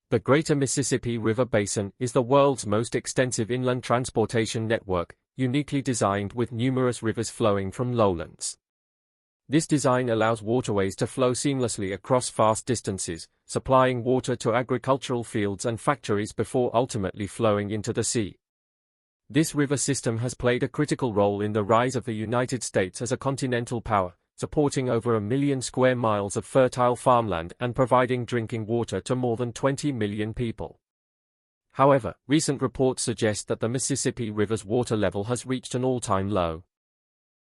The Greater Mississippi River Basin is the world's most extensive inland transportation network, uniquely designed with numerous rivers flowing from lowlands. This design allows waterways to flow seamlessly across vast distances, supplying water to agricultural fields and factories before ultimately flowing into the sea. This river system has played a critical role in the rise of the United States as a continental power, supporting over 1 million square miles of fertile farmland and providing drinking water to more than 20 million people. However, recent reports suggest that the Mississippi River's water level has reached an all-time low.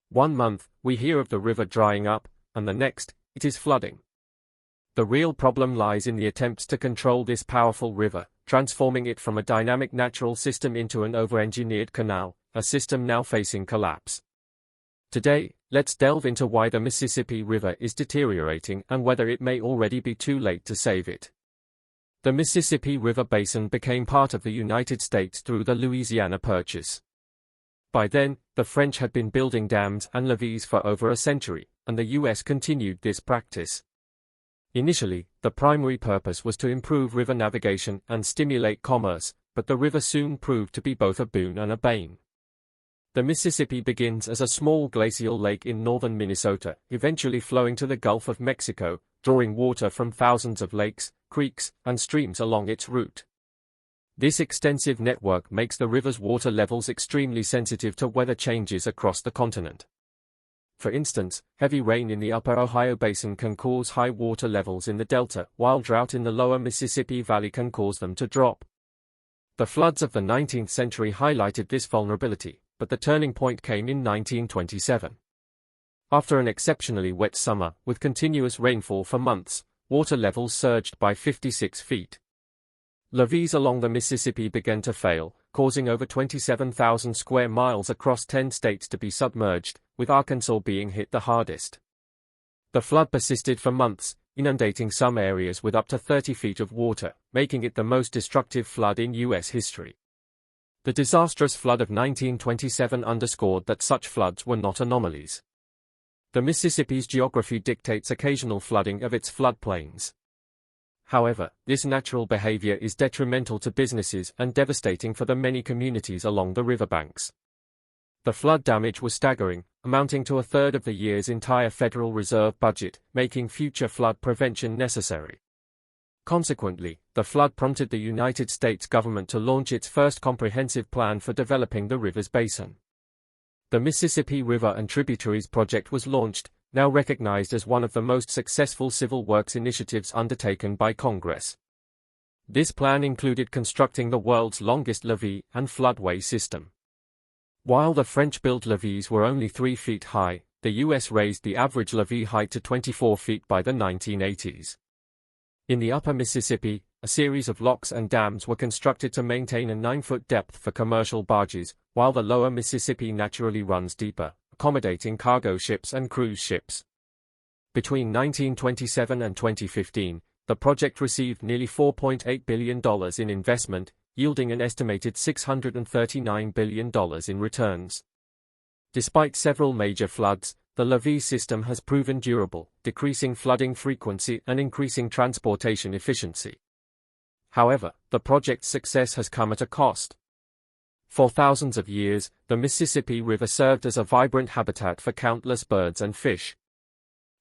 One month, we hear of the river drying up, and the next, it is flooding. The real problem lies in the attempts to control this powerful river, transforming it from a dynamic natural system into an over-engineered canal, a system now facing collapse. Today, let's delve into why the Mississippi River is deteriorating and whether it may already be too late to save it. The Mississippi River Basin became part of the United States through the Louisiana Purchase. By then, the French had been building dams and levees for over a century, and the U.S. continued this practice. Initially, the primary purpose was to improve river navigation and stimulate commerce, but the river soon proved to be both a boon and a bane. The Mississippi begins as a small glacial lake in northern Minnesota, eventually flowing to the Gulf of Mexico, drawing water from thousands of lakes, creeks, and streams along its route. This extensive network makes the river's water levels extremely sensitive to weather changes across the continent. For instance, heavy rain in the upper Ohio Basin can cause high water levels in the Delta, while drought in the lower Mississippi Valley can cause them to drop. The floods of the 19th century highlighted this vulnerability, but the turning point came in 1927. After an exceptionally wet summer, with continuous rainfall for months, water levels surged by 56 feet. Levees along the Mississippi began to fail, causing over 27,000 square miles across 10 states to be submerged, with Arkansas being hit the hardest. The flood persisted for months, inundating some areas with up to 30 feet of water, making it the most destructive flood in U.S. history. The disastrous flood of 1927 underscored that such floods were not anomalies. The Mississippi's geography dictates occasional flooding of its floodplains. However, this natural behavior is detrimental to businesses and devastating for the many communities along the riverbanks. The flood damage was staggering, amounting to a third of the year's entire Federal Reserve budget, making future flood prevention necessary. Consequently, the flood prompted the United States government to launch its first comprehensive plan for developing the river's basin. The Mississippi River and Tributaries Project was launched, now recognized as one of the most successful civil works initiatives undertaken by Congress. This plan included constructing the world's longest levee and floodway system. While the French-built levees were only 3 feet high, the U.S. raised the average levee height to 24 feet by the 1980s. In the upper Mississippi, a series of locks and dams were constructed to maintain a 9-foot depth for commercial barges, while the lower Mississippi naturally runs deeper, accommodating cargo ships and cruise ships. Between 1927 and 2015, the project received nearly $4.8 billion in investment, yielding an estimated $639 billion in returns. Despite several major floods, the levee system has proven durable, decreasing flooding frequency and increasing transportation efficiency. However, the project's success has come at a cost. For thousands of years, the Mississippi River served as a vibrant habitat for countless birds and fish.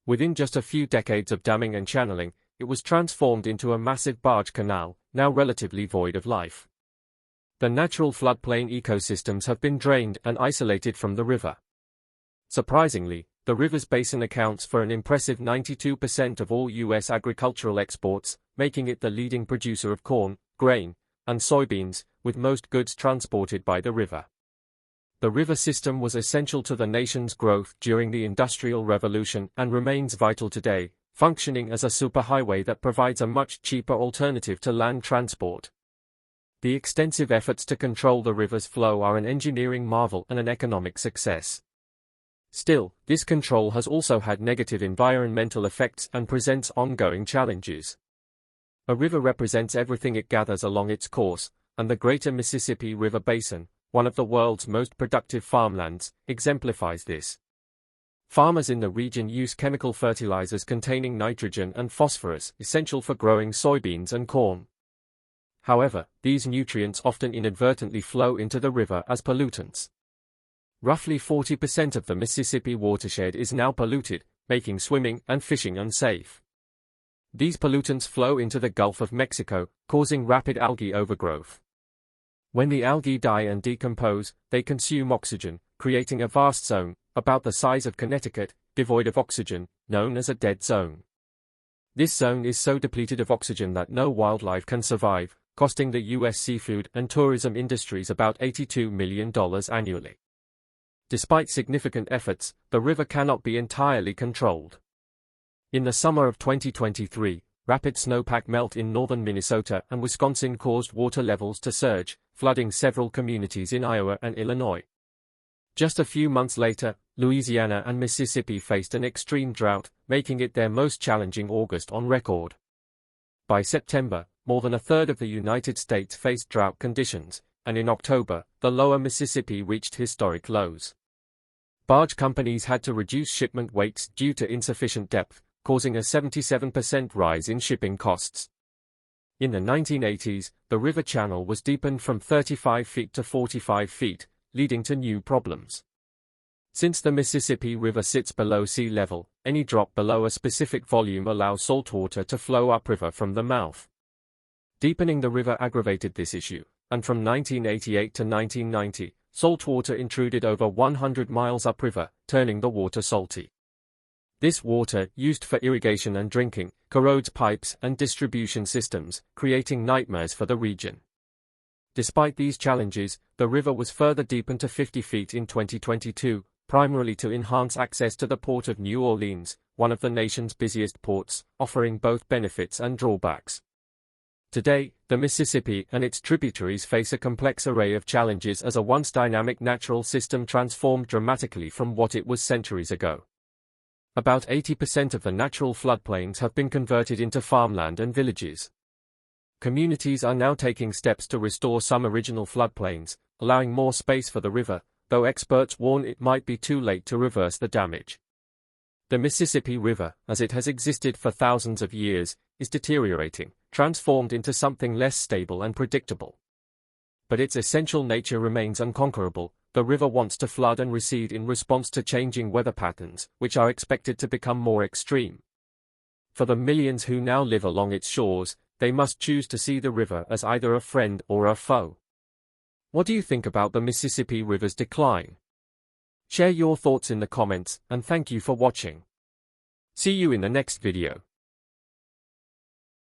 Within just a few decades of damming and channeling, it was transformed into a massive barge canal, now relatively void of life. The natural floodplain ecosystems have been drained and isolated from the river. Surprisingly, the river's basin accounts for an impressive 92% of all U.S. agricultural exports, making it the leading producer of corn, grain, and soybeans, with most goods transported by the river. The river system was essential to the nation's growth during the Industrial Revolution and remains vital today, functioning as a superhighway that provides a much cheaper alternative to land transport. The extensive efforts to control the river's flow are an engineering marvel and an economic success. Still, this control has also had negative environmental effects and presents ongoing challenges. A river represents everything it gathers along its course, and the Greater Mississippi River Basin, one of the world's most productive farmlands, exemplifies this. Farmers in the region use chemical fertilizers containing nitrogen and phosphorus, essential for growing soybeans and corn. However, these nutrients often inadvertently flow into the river as pollutants. Roughly 40% of the Mississippi watershed is now polluted, making swimming and fishing unsafe. These pollutants flow into the Gulf of Mexico, causing rapid algae overgrowth. When the algae die and decompose, they consume oxygen, creating a vast zone, about the size of Connecticut, devoid of oxygen, known as a dead zone. This zone is so depleted of oxygen that no wildlife can survive, costing the U.S. seafood and tourism industries about $82 million annually. Despite significant efforts, the river cannot be entirely controlled. In the summer of 2023, rapid snowpack melt in northern Minnesota and Wisconsin caused water levels to surge, flooding several communities in Iowa and Illinois. Just a few months later, Louisiana and Mississippi faced an extreme drought, making it their most challenging August on record. By September, more than a third of the United States faced drought conditions, and in October, the lower Mississippi reached historic lows. Barge companies had to reduce shipment weights due to insufficient depth, causing a 77% rise in shipping costs. In the 1980s, the river channel was deepened from 35 feet to 45 feet, leading to new problems. Since the Mississippi River sits below sea level, any drop below a specific volume allows saltwater to flow upriver from the mouth. Deepening the river aggravated this issue, and from 1988 to 1990, saltwater intruded over 100 miles upriver, turning the water salty. This water, used for irrigation and drinking, corrodes pipes and distribution systems, creating nightmares for the region. Despite these challenges, the river was further deepened to 50 feet in 2022, primarily to enhance access to the port of New Orleans, one of the nation's busiest ports, offering both benefits and drawbacks. Today, the Mississippi and its tributaries face a complex array of challenges as a once dynamic natural system transformed dramatically from what it was centuries ago. About 80% of the natural floodplains have been converted into farmland and villages. Communities are now taking steps to restore some original floodplains, allowing more space for the river, though experts warn it might be too late to reverse the damage. The Mississippi River, as it has existed for thousands of years, is deteriorating, transformed into something less stable and predictable. But its essential nature remains unconquerable. The river wants to flood and recede in response to changing weather patterns, which are expected to become more extreme. For the millions who now live along its shores, they must choose to see the river as either a friend or a foe. What do you think about the Mississippi River's decline? Share your thoughts in the comments, and thank you for watching. See you in the next video.